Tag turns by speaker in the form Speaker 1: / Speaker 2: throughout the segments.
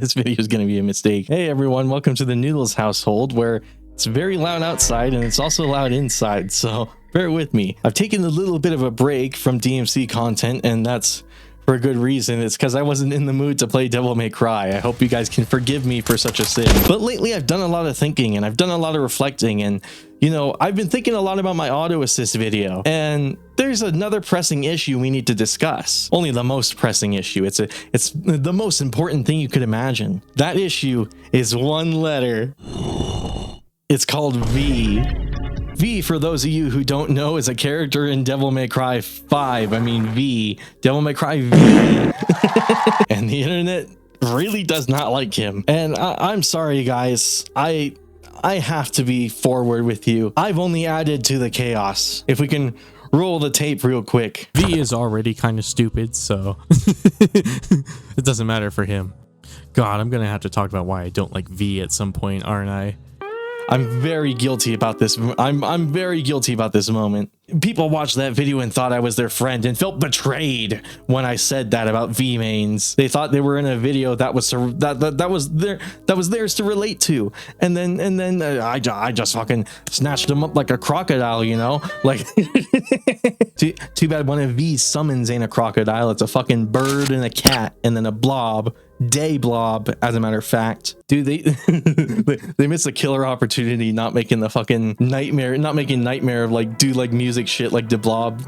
Speaker 1: This video is going to be a mistake. Hey everyone, welcome to the Noodles household, where it's very loud outside and it's also loud inside, so bear with me. I've taken a little bit of a break from DMC content, and that's for a good reason. It's because I wasn't in the mood to play Devil May Cry. I hope you guys can forgive me for such a sin. But lately I've done a lot of thinking and I've done a lot of reflecting, and you know, I've been thinking a lot about my auto assist video, and there's another pressing issue we need to discuss. Only the most pressing issue. It's the most important thing you could imagine. That issue is one letter. It's called V. V, for those of you who don't know, is a character in Devil May Cry 5. I mean V. Devil May Cry V. And the internet really does not like him. And I'm sorry, guys. I have to be forward with you. I've only added to the chaos. If we can roll the tape real quick.
Speaker 2: V is already kind of stupid, so it doesn't matter for him. God, I'm gonna have to talk about why I don't like V at some point, aren't I?
Speaker 1: I'm very guilty about this. I'm very guilty about this moment. People watched that video and thought I was their friend and felt betrayed when I said that about V mains. They thought they were in a video that was theirs to relate to, and then I just fucking snatched them up like a crocodile, you know? Like too bad one of V's summons ain't a crocodile. It's a fucking bird and a cat and then a blob. Day blob, as a matter of fact. Dude, they missed a killer opportunity not making the fucking nightmare, not making nightmare of like do like music shit like the blob.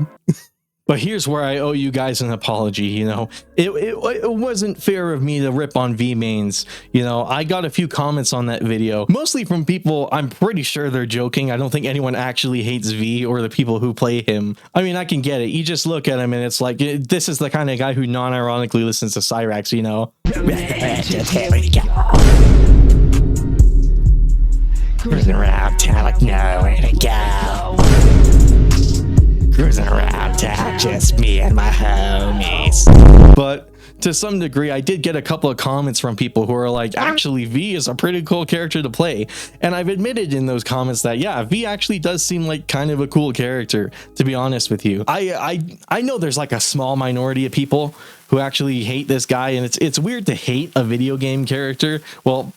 Speaker 1: But here's where I owe you guys an apology, you know. It wasn't fair of me to rip on V mains. You know, I got a few comments on that video, mostly from people I'm pretty sure they're joking. I don't think anyone actually hates V or the people who play him. I mean, I can get it. You just look at him and it's like, this is the kind of guy who non-ironically listens to Cyrax, you know. Cruising around town like nowhere to go. Cruising around town, just me and my homies. But to some degree, I did get a couple of comments from people who are like, actually, V is a pretty cool character to play. And I've admitted in those comments that, yeah, V actually does seem like kind of a cool character, to be honest with you. I know there's like a small minority of people who actually hate this guy, and it's weird to hate a video game character. Well,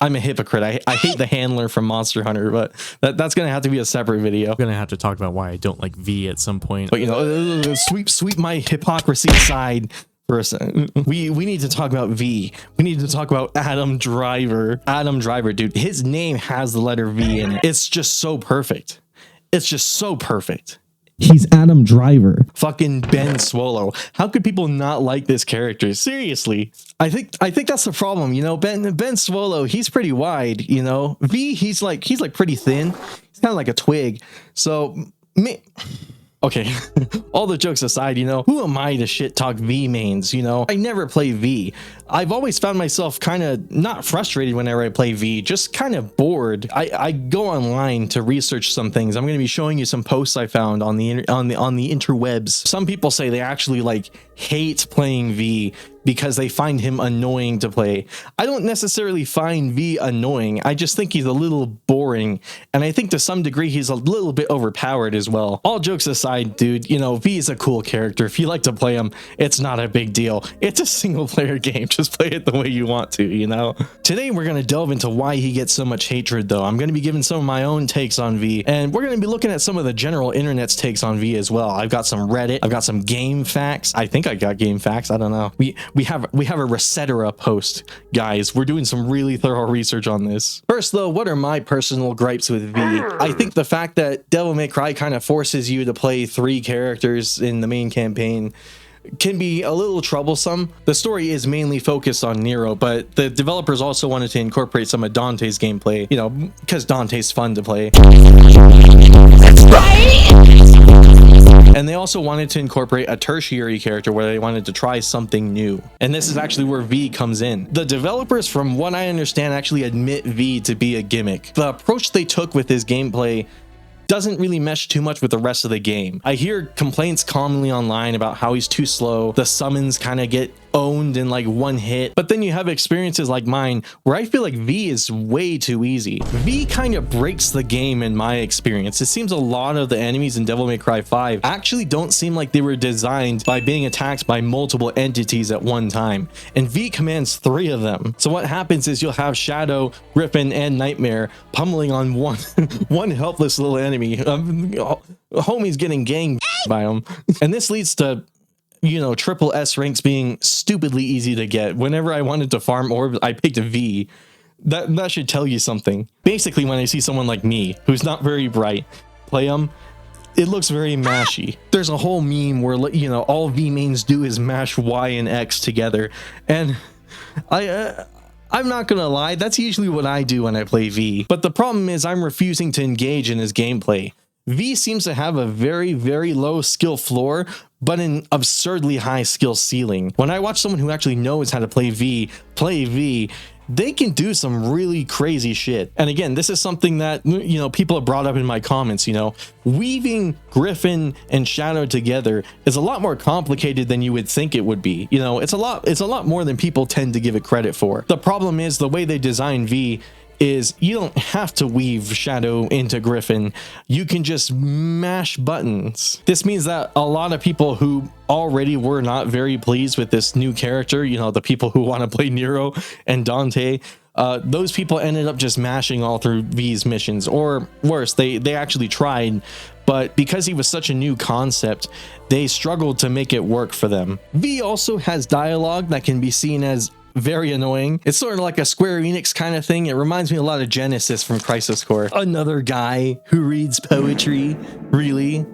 Speaker 1: I'm a hypocrite. I hate the handler from Monster Hunter, but that's gonna have to be a separate video.
Speaker 2: I'm gonna have to talk about why I don't like V at some point.
Speaker 1: But you know, sweep my hypocrisy aside for a second. We need to talk about V. We need to talk about Adam Driver. Adam Driver, dude. His name has the letter V in it. It's just so perfect. It's just so perfect. He's Adam Driver. Fucking Ben Swallow. How could people not like this character? Seriously. I think that's the problem, you know. Ben Swallow, he's pretty wide, you know. V, he's like pretty thin. He's kind of like a twig. So okay, all the jokes aside, you know, who am I to shit talk V mains, you know? I never play V. I've always found myself kind of not frustrated whenever I play V, just kind of bored. I go online to research some things. I'm going to be showing you some posts I found on the interwebs. Some people say they actually like hate playing V because they find him annoying to play. I don't necessarily find V annoying. I just think he's a little boring, and I think to some degree he's a little bit overpowered as well. All jokes aside, dude, you know, V is a cool character. If you like to play him, it's not a big deal. It's a single player game. Just play it the way you want to, you know? Today we're going to delve into why he gets so much hatred, though. I'm going to be giving some of my own takes on V, and we're going to be looking at some of the general internet's takes on V as well. I've got some Reddit. I've got some game facts. I think I got game facts. I don't know. We have a Recetera post, guys. We're doing some really thorough research on this. First, though, what are my personal gripes with V? I think the fact that Devil May Cry kind of forces you to play 3 characters in the main campaign can be a little troublesome. The story is mainly focused on Nero, but the developers also wanted to incorporate some of Dante's gameplay, you know, because Dante's fun to play. And they also wanted to incorporate a tertiary character where they wanted to try something new. And this is actually where V comes in. The developers, from what I understand, actually admit V to be a gimmick. The approach they took with his gameplay doesn't really mesh too much with the rest of the game. I hear complaints commonly online about how he's too slow. The summons kind of get owned in like one hit. But then you have experiences like mine where I feel like V is way too easy. V kind of breaks the game in my experience. It seems a lot of the enemies in Devil May Cry 5 actually don't seem like they were designed by being attacked by multiple entities at one time, and V commands 3 of them. So what happens is you'll have Shadow, Griffin, and Nightmare pummeling on one helpless little enemy. Homie's getting gang by him. And this leads to, you know, triple S ranks being stupidly easy to get. Whenever I wanted to farm orbs, I picked a V. That should tell you something. Basically, when I see someone like me, who's not very bright, play them, it looks very mashy. There's a whole meme where, you know, all V mains do is mash Y and X together. And I'm not gonna lie, that's usually what I do when I play V. But the problem is I'm refusing to engage in his gameplay. V seems to have a very, very low skill floor, but an absurdly high skill ceiling. When I watch someone who actually knows how to play V, they can do some really crazy shit. And again, this is something that, you know, people have brought up in my comments. You know, weaving Griffin and Shadow together is a lot more complicated than you would think it would be. You know, it's a lot more than people tend to give it credit for. The problem is the way they design V is you don't have to weave Shadow into Griffin. You can just mash buttons. This means that a lot of people who already were not very pleased with this new character, you know, the people who want to play Nero and Dante, those people ended up just mashing all through V's missions, or worse, they actually tried, but because he was such a new concept, they struggled to make it work for them. V also has dialogue that can be seen as very annoying. It's sort of like a Square Enix kind of thing. It reminds me a lot of Genesis from Crisis Core. Another guy who reads poetry. Really?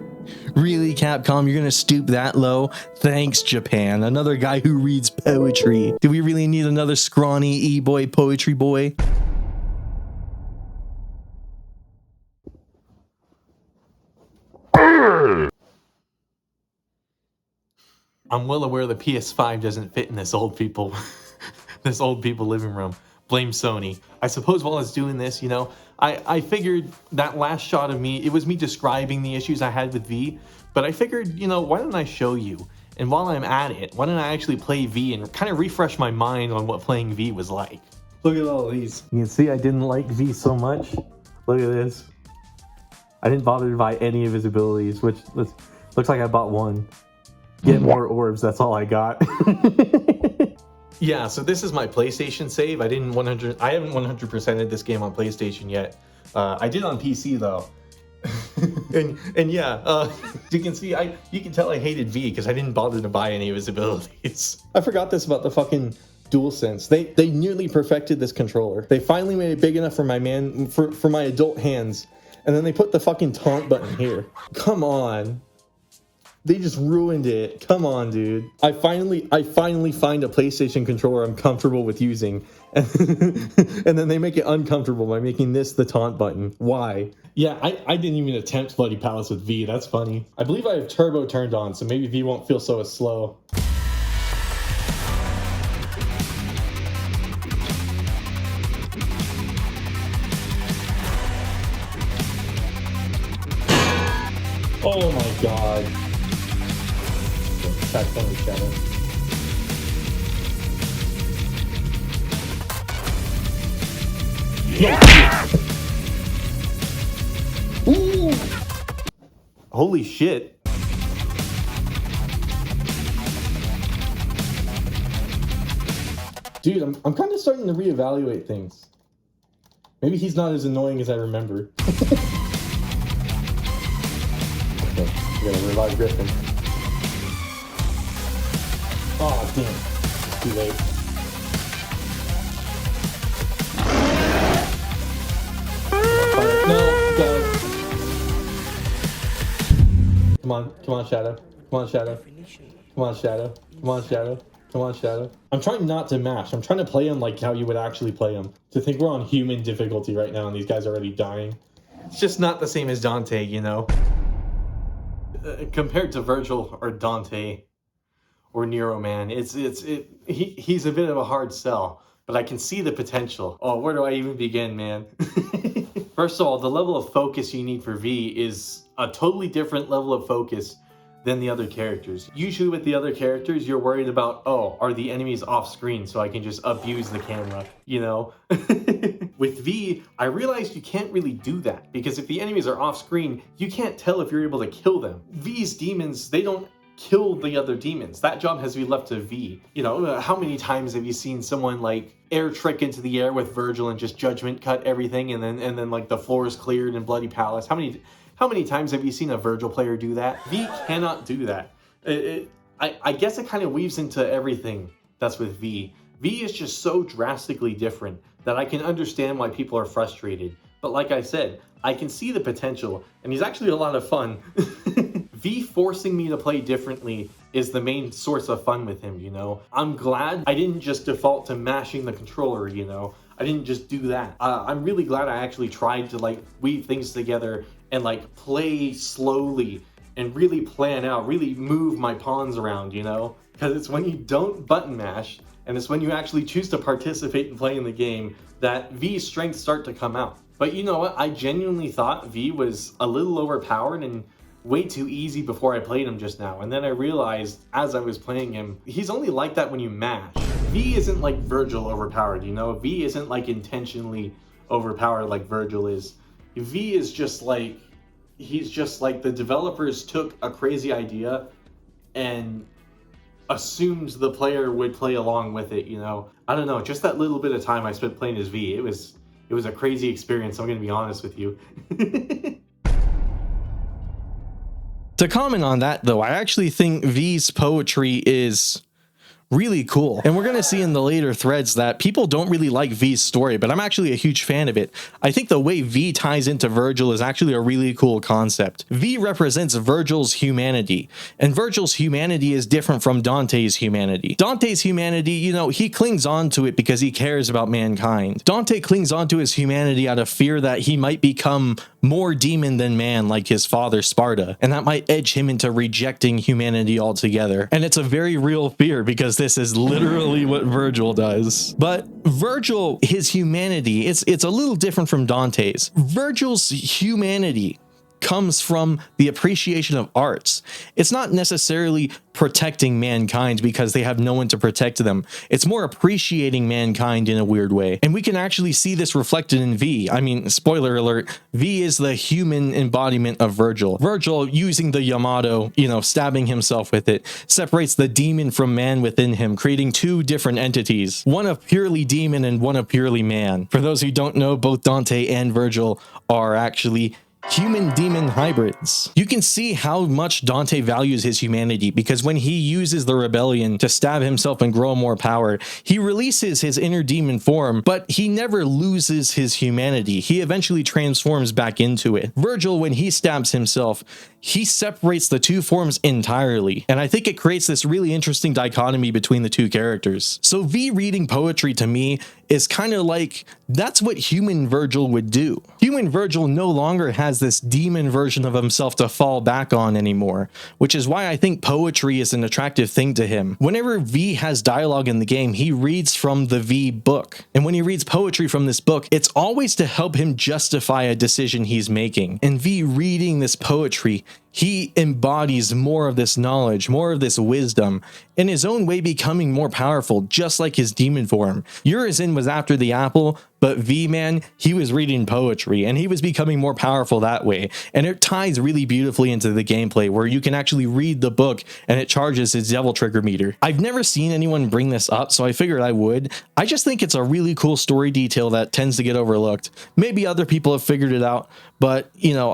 Speaker 1: Really, Capcom? You're gonna stoop that low? Thanks, Japan. Another guy who reads poetry. Do we really need another scrawny e-boy poetry boy?
Speaker 2: I'm well aware the PS5 doesn't fit in this old people living room. Blame Sony. I suppose while I was doing this, you know, I figured that last shot of me, it was me describing the issues I had with V, but I figured, you know, why don't I show you? And while I'm at it, why don't I actually play V and kind of refresh my mind on what playing V was like? Look at all these. You can see I didn't like V so much. Look at this. I didn't bother to buy any of his abilities, which looks like I bought one. Get more orbs, that's all I got. Yeah, so this is my PlayStation save. I haven't 100%ed this game on PlayStation yet. I did on PC though. and yeah, you can see, you can tell I hated V because I didn't bother to buy any of his abilities. I forgot this about the fucking DualSense. They nearly perfected this controller. They finally made it big enough for for my adult hands, and then they put the fucking taunt button here. Come on. They just ruined it. Come on, dude. I finally find a PlayStation controller I'm comfortable with using, and then they make it uncomfortable by making this the taunt button. Why? Yeah, I didn't even attempt Bloody Palace with V. That's funny. I believe I have turbo turned on, so maybe V won't feel so slow. Oh my god. Attack on the Shadow. Yeah! Ooh! Holy shit. Dude, I'm kind of starting to reevaluate things. Maybe he's not as annoying as I remember. Okay, we gotta revive Griffin. Oh, damn. Too late. No, go. Come on, Shadow. Come on, Shadow. Come on, Shadow. Come on, Shadow. Come on, Shadow. I'm trying not to mash. I'm trying to play them like how you would actually play them. To think we're on human difficulty right now and these guys are already dying. It's just not the same as Dante, you know? Compared to Virgil or Dante or Nero, man, he's a bit of a hard sell, but I can see the potential. Oh, where do I even begin, man? First of all, the level of focus you need for V is a totally different level of focus than the other characters. Usually with the other characters, you're worried about, oh, are the enemies off screen so I can just abuse the camera, you know? With V, I realized you can't really do that, because if the enemies are off screen, you can't tell if you're able to kill them. V's demons, they don't kill the other demons. That job has to be left to V. You know, how many times have you seen someone like air trick into the air with Virgil and just judgment cut everything, and then like the floor is cleared in Bloody Palace? How many times have you seen a Virgil player do that? V cannot do that. I guess it kind of weaves into everything that's with V. V is just so drastically different that I can understand why people are frustrated. But like I said, I can see the potential, and he's actually a lot of fun. V forcing me to play differently is the main source of fun with him, you know? I'm glad I didn't just default to mashing the controller, you know? I didn't just do that. I'm really glad I actually tried to like weave things together and like play slowly and really plan out, really move my pawns around, you know? Because it's when you don't button mash, and it's when you actually choose to participate and play in the game, that V's strengths start to come out. But you know what? I genuinely thought V was a little overpowered and way too easy before I played him just now. And then I realized as I was playing him, he's only like that when you mash. V isn't like Virgil overpowered, you know? V isn't like intentionally overpowered like Virgil is. V is just like, he's just like the developers took a crazy idea and assumed the player would play along with it, you know? I don't know, just that little bit of time I spent playing as V, it was a crazy experience, I'm gonna be honest with you.
Speaker 1: To comment on that though, I actually think V's poetry is really cool. And we're going to see in the later threads that people don't really like V's story, but I'm actually a huge fan of it. I think the way V ties into Virgil is actually a really cool concept. V represents Virgil's humanity, and Virgil's humanity is different from Dante's humanity. Dante's humanity, you know, he clings on to it because he cares about mankind. Dante clings on to his humanity out of fear that he might become more demon than man like his father Sparta, and that might edge him into rejecting humanity altogether. And it's a very real fear because this is literally what Virgil does. But Virgil, his humanity, it's a little different from Dante's. Virgil's humanity comes from the appreciation of arts. It's not necessarily protecting mankind because they have no one to protect them. It's more appreciating mankind in a weird way. And we can actually see this reflected in V. I mean, spoiler alert, V is the human embodiment of Virgil. Virgil, using the Yamato, you know, stabbing himself with it, separates the demon from man within him, creating two different entities, one of purely demon and one of purely man. For those who don't know, both Dante and Virgil are actually human-demon hybrids. You can see how much Dante values his humanity because when he uses the rebellion to stab himself and grow more power, he releases his inner demon form, but he never loses his humanity. He eventually transforms back into it. Virgil, when he stabs himself, he separates the two forms entirely, and I think it creates this really interesting dichotomy between the two characters. So V reading poetry to me is kind of like, that's what human Virgil would do. Human Virgil no longer has this demon version of himself to fall back on anymore, which is why I think poetry is an attractive thing to him. Whenever V has dialogue in the game, he reads from the V book, and when he reads poetry from this book, it's always to help him justify a decision he's making. And V reading this poetry, he embodies more of this knowledge, more of this wisdom, in his own way becoming more powerful, just like his demon form. Urizen was after the apple, but V, man, he was reading poetry, and he was becoming more powerful that way. And it ties really beautifully into the gameplay, where you can actually read the book, and it charges his devil trigger meter. I've never seen anyone bring this up, so I figured I would. I just think it's a really cool story detail that tends to get overlooked. Maybe other people have figured it out, but, you know,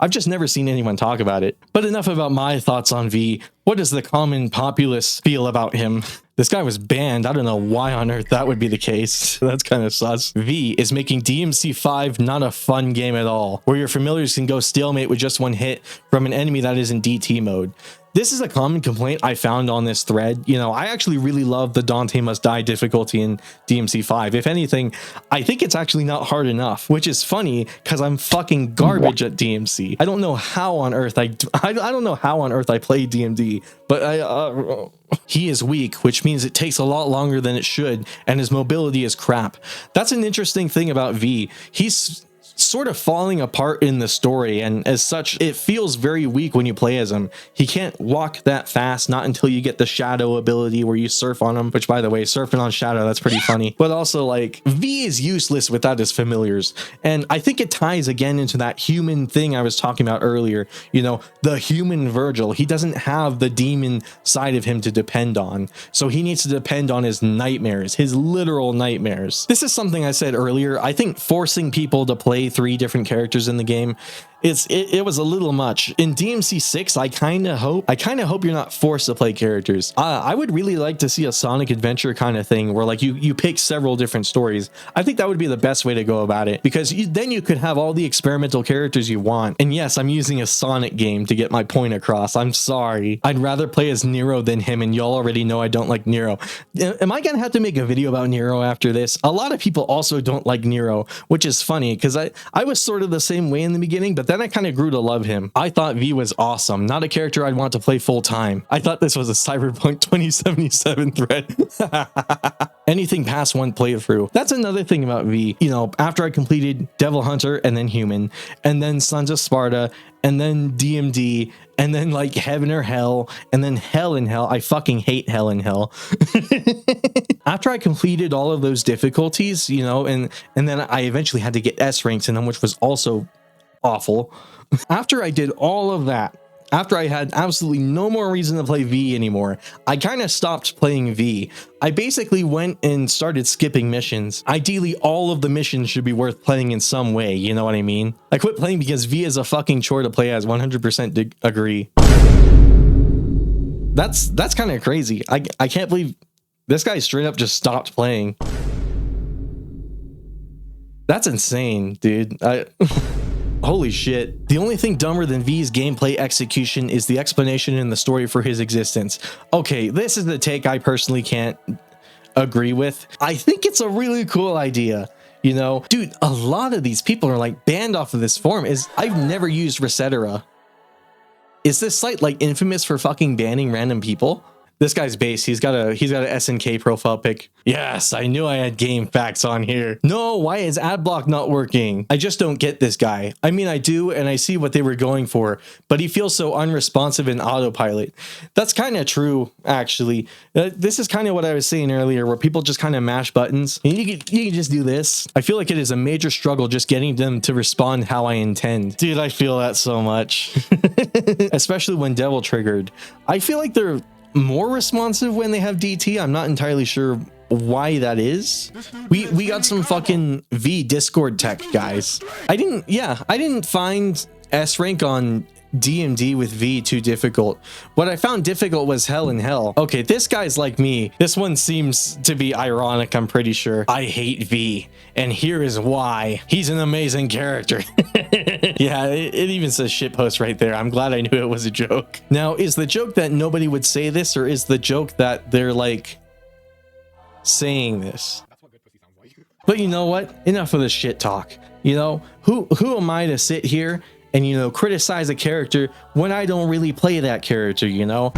Speaker 1: I've just never seen anyone talk about it. But enough about my thoughts on V. What does the common populace feel about him? This guy was banned. I don't know why on earth that would be the case. That's kind of sus. V is making DMC5 not a fun game at all, where your familiars can go stalemate with just one hit from an enemy that is in DT mode. This is a common complaint I found on this thread. You know, I actually really love the Dante Must Die difficulty in DMC5. If anything, I think it's actually not hard enough, which is funny because I'm fucking garbage at DMC. I don't know how on earth I don't know how on earth I play DMD, but he is weak, which means it takes a lot longer than it should, and his mobility is crap. That's an interesting thing about V. He's sort of falling apart in the story, and as such it feels very weak when you play as him. He can't walk that fast, not until you get the shadow ability where you surf on him, which, by the way, surfing on shadow, that's pretty funny. But also, like, V is useless without his familiars, and I think it ties again into that human thing I was talking about earlier. You know, the human Virgil, he doesn't have the demon side of him to depend on, so he needs to depend on his nightmares, his literal nightmares. This is something I said earlier. I think forcing people to play 3 different characters in the game, it was a little much. In DMC 6, I kind of hope you're not forced to play characters. I would really like to see a Sonic Adventure kind of thing where, like, you pick several different stories. I think that would be the best way to go about it, because then you could have all the experimental characters you want. And yes, I'm using a Sonic game to get my point across. I'm sorry. I'd rather play as Nero than him, and y'all already know I don't like Nero. Am I gonna have to make a video about Nero after this? A lot of people also don't like Nero, which is funny, because I was sort of the same way in the beginning, but then I kind of grew to love him. I thought V was awesome, not a character I'd want to play full time. I thought this was a Cyberpunk 2077 thread. Anything past 1 playthrough. That's another thing about V. You know, after I completed Devil Hunter and then Human, and then Sons of Sparta, and then DMD, and then like Heaven or Hell, and then Hell in Hell. I fucking hate Hell in Hell. After I completed all of those difficulties, you know, and then I eventually had to get S ranks in them, which was also awful. After I did all of that, after I had absolutely no more reason to play V anymore, I kind of stopped playing V. I basically went and started skipping missions. Ideally, all of the missions should be worth playing in some way, you know what I mean? I quit playing because V is a fucking chore to play as. 100% agree. That's kind of crazy. I can't believe this guy straight up just stopped playing. That's insane, dude. Holy shit. The only thing dumber than V's gameplay execution is the explanation in the story for his existence. Okay, this is the take I personally can't agree with. I think it's a really cool idea. You know, dude, a lot of these people are like banned off of this forum. I've never used Resetera. Is this site like infamous for fucking banning random people? This guy's base, he's got a SNK profile pic. Yes, I knew I had game facts on here. No, why is adblock not working? I just don't get this guy. I mean, I do, and I see what they were going for, but he feels so unresponsive in autopilot. That's kind of true, actually. This is kind of what I was saying earlier, where people just kind of mash buttons. And you can just do this. I feel like it is a major struggle just getting them to respond how I intend. Dude, I feel that so much. Especially when devil triggered. I feel like they're more responsive when they have DT. I'm not entirely sure why that is. We got some fucking V Discord tech, guys. I didn't find S rank on DMD with V too difficult. What I found difficult was Hell in Hell. Okay, this guy's like me. This one seems to be ironic, I'm pretty sure. I hate V, and here is why. He's an amazing character. Yeah, it even says shitpost right there. I'm glad I knew it was a joke. Now, is the joke that nobody would say this, or is the joke that they're like saying this? But you know what? Enough of this shit talk. You know, who am I to sit here and, you know, criticize a character when I don't really play that character, you know?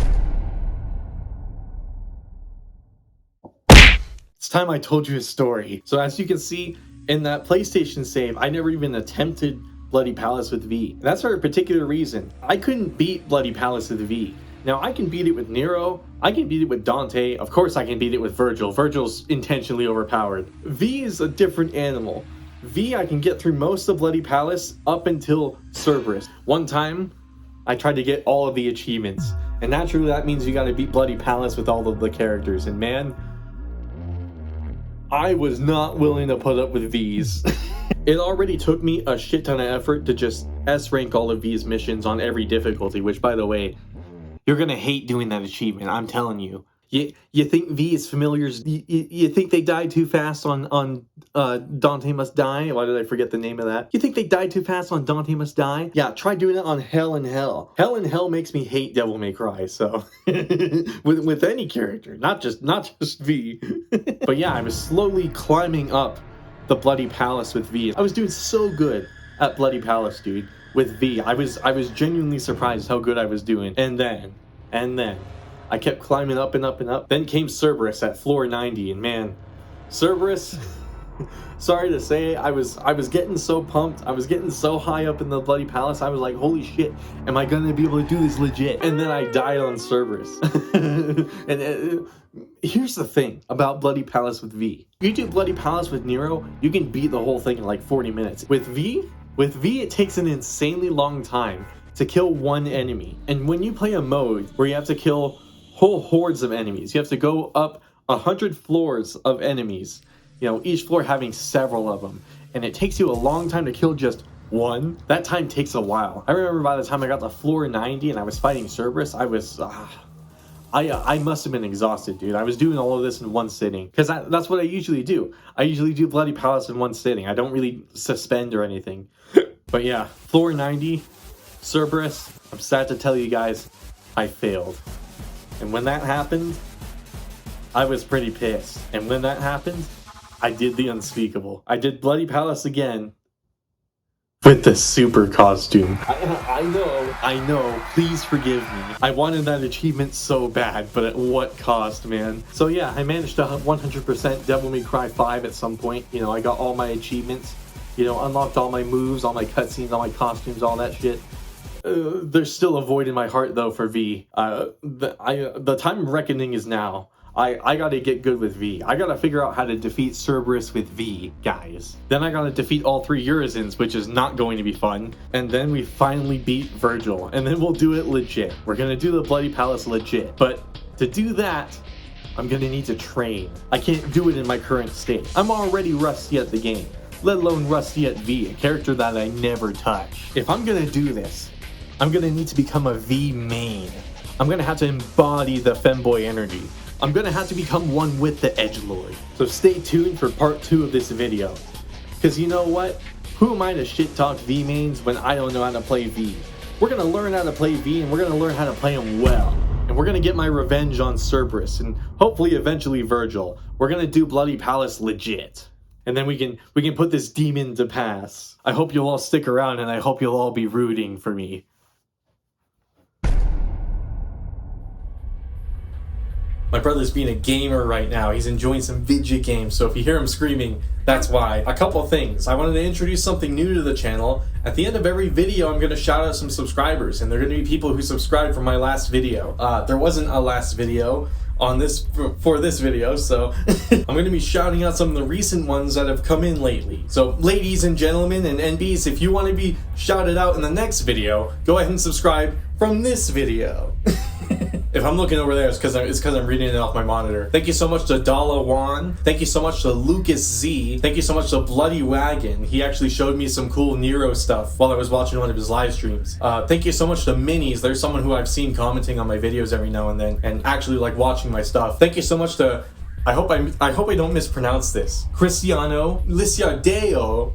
Speaker 2: It's time I told you a story. So as you can see in that PlayStation save, I never even attempted Bloody Palace with V. And that's for a particular reason. I couldn't beat Bloody Palace with V. Now I can beat it with Nero, I can beat it with Dante, of course I can beat it with Virgil. Virgil's intentionally overpowered. V is a different animal. V, I can get through most of Bloody Palace up until Cerberus. One time, I tried to get all of the achievements. And naturally that means you gotta beat Bloody Palace with all of the characters. And man, I was not willing to put up with V's. It already took me a shit ton of effort to just S rank all of V's missions on every difficulty, which, by the way, you're gonna hate doing that achievement, I'm telling you. You think V is familiars? You think they died too fast on Dante Must Die? Why did I forget the name of that? You think they died too fast on Dante Must Die? Yeah, try doing it on Hell in Hell. Hell in Hell makes me hate Devil May Cry. So with any character, not just V. But yeah, I was slowly climbing up the Bloody Palace with V. I was doing so good at Bloody Palace, dude, with V. I was genuinely surprised how good I was doing. And then I kept climbing up and up and up. Then came Cerberus at floor 90, and man, Cerberus, Sorry to say, I was getting so pumped. I was getting so high up in the bloody palace. I was like, holy shit, am I gonna be able to do this legit? And then I died on Cerberus. And here's the thing about Bloody Palace with V. You do Bloody Palace with Nero, you can beat the whole thing in like 40 minutes. With V, it takes an insanely long time to kill one enemy. And when you play a mode where you have to kill whole hordes of enemies, you have to go up 100 floors of enemies, you know, each floor having several of them, and it takes you a long time to kill just one. That time takes a while. I remember by the time I got to floor 90 and I was fighting Cerberus, I was I must have been exhausted, dude. I was doing all of this in one sitting, because that's what I usually do. I usually do Bloody Palace in one sitting. I don't really suspend or anything. But yeah, floor 90, Cerberus, I'm sad to tell you guys, I failed. And when that happened, I was pretty pissed. And when that happened, I did the unspeakable. I did Bloody Palace again with the super costume. I know, please forgive me. I wanted that achievement so bad, but at what cost, man? So yeah, I managed to 100% Devil May Cry 5 at some point. You know, I got all my achievements, you know, unlocked all my moves, all my cutscenes, all my costumes, all that shit. There's still a void in my heart though for V. The time of reckoning is now. I gotta get good with V. I gotta figure out how to defeat Cerberus with V, guys. Then I gotta defeat all 3 Urizens, which is not going to be fun. And then we finally beat Virgil. And then we'll do it legit. We're gonna do the Bloody Palace legit. But to do that, I'm gonna need to train. I can't do it in my current state. I'm already rusty at the game, let alone rusty at V, a character that I never touch. If I'm gonna do this, I'm gonna need to become a V main. I'm gonna have to embody the femboy energy. I'm gonna have to become one with the edgelord. So stay tuned for part 2 of this video. Cause you know what? Who am I to shit talk V mains when I don't know how to play V? We're gonna learn how to play V, and we're gonna learn how to play him well. And we're gonna get my revenge on Cerberus and hopefully eventually Virgil. We're gonna do Bloody Palace legit. And then we can put this demon to pass. I hope you'll all stick around, and I hope you'll all be rooting for me. My brother's being a gamer right now. He's enjoying some video games, so if you hear him screaming, that's why. A couple things. I wanted to introduce something new to the channel. At the end of every video, I'm going to shout out some subscribers, and they're going to be people who subscribed from my last video. There wasn't a last video on this for this video, so I'm going to be shouting out some of the recent ones that have come in lately. So ladies and gentlemen and NBs, if you want to be shouted out in the next video, go ahead and subscribe from this video. If I'm looking over there, it's because I'm reading it off my monitor. Thank you so much to Dala Wan. Thank you so much to Lucas Z. Thank you so much to Bloody Wagon. He actually showed me some cool Nero stuff while I was watching one of his live streams. Thank you so much to Minis. There's someone who I've seen commenting on my videos every now and then and actually like watching my stuff. Thank you so much to, I hope I don't mispronounce this, Cristiano Lisiardeo.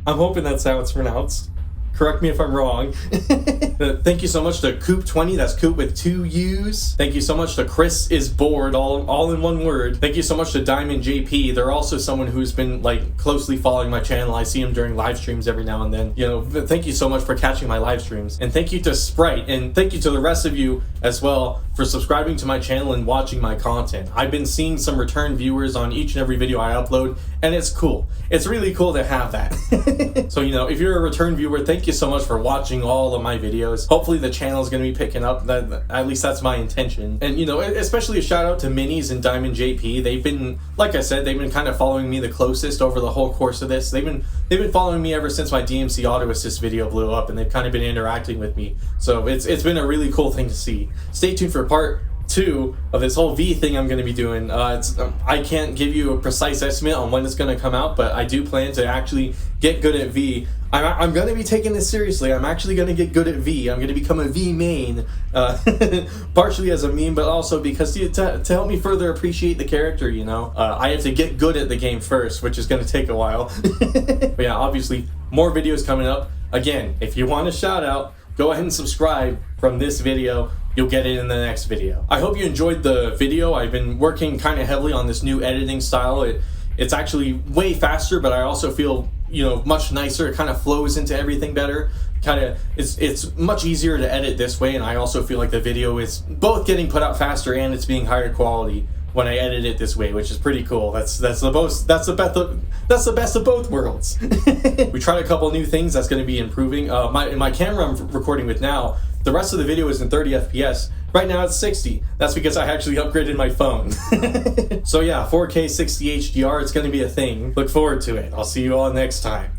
Speaker 2: I'm hoping that's how it's pronounced. Correct me if I'm wrong. Thank you so much to Coop20, that's Coop with 2 U's. Thank you so much to Chris is bored, all in one word. Thank you so much to Diamond JP. They're also someone who's been like closely following my channel. I see him during live streams every now and then. You know, thank you so much for catching my live streams. And thank you to Sprite, and thank you to the rest of you as well for subscribing to my channel and watching my content. I've been seeing some return viewers on each and every video I upload, and it's cool. It's really cool to have that. So, you know, if you're a return viewer, thank you so much for watching all of my videos. Hopefully the channel is going to be picking up. At least that's my intention. And, you know, especially a shout out to Minis and Diamond JP. They've been, like I said, they've been kind of following me the closest over the whole course of this. They've been following me ever since my DMC auto assist video blew up, and they've kind of been interacting with me. So it's been a really cool thing to see. Stay tuned for part 2 of this whole V thing I'm going to be doing. I can't give you a precise estimate on when it's going to come out, but I do plan to actually get good at V. I'm going to be taking this seriously. I'm actually going to get good at V. I'm going to become a V main, partially as a meme, but also because to help me further appreciate the character, you know. I have to get good at the game first, which is going to take a while. But yeah, obviously, more videos coming up. Again, if you want a shout out, go ahead and subscribe from this video. You'll get it in the next video. I hope you enjoyed the video. I've been working kind of heavily on this new editing style. It's actually way faster, but I also feel, you know, much nicer. It kind of flows into everything better. It's much easier to edit this way, and I also feel like the video is both getting put out faster and it's being higher quality.
Speaker 1: when I edit it this way, which is pretty cool. That's the best of both worlds. We tried a couple new things that's going to be improving. My camera I'm recording with now, the rest of the video is in 30 FPS. Right now it's 60. That's because I actually upgraded my phone. So yeah, 4K 60 HDR, it's going to be a thing. Look forward to it. I'll see you all next time.